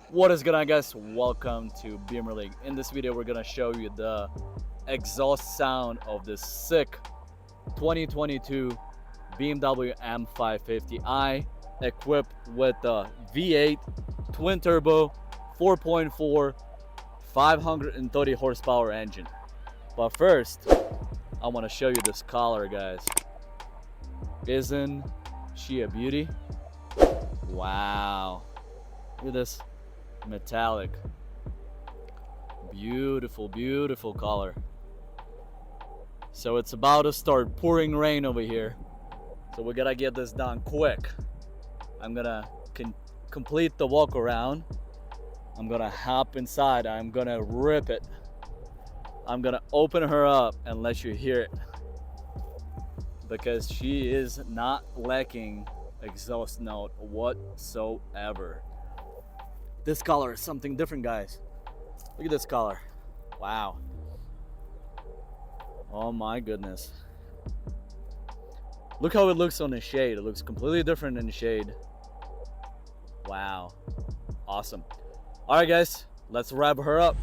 What is going on, guys? Welcome to Beamer League. In this video we're gonna show you the exhaust sound of this sick 2022 BMW M550i equipped with the V8 twin turbo 4.4 530 horsepower engine. But first I want to show you this color, guys. Isn't she a beauty? Wow, look at this metallic, beautiful color. So it's about to start pouring rain over here, so we gotta get this done quick. I'm gonna complete the walk around. I'm gonna hop inside. I'm gonna rip it. I'm gonna open her up and let you hear it, because she is not lacking exhaust note whatsoever. This color is something different, guys. Look at this color. Wow. Oh my goodness. Look how it looks on the shade. It looks completely different in the shade. Wow. Awesome. All right, guys, let's wrap her up.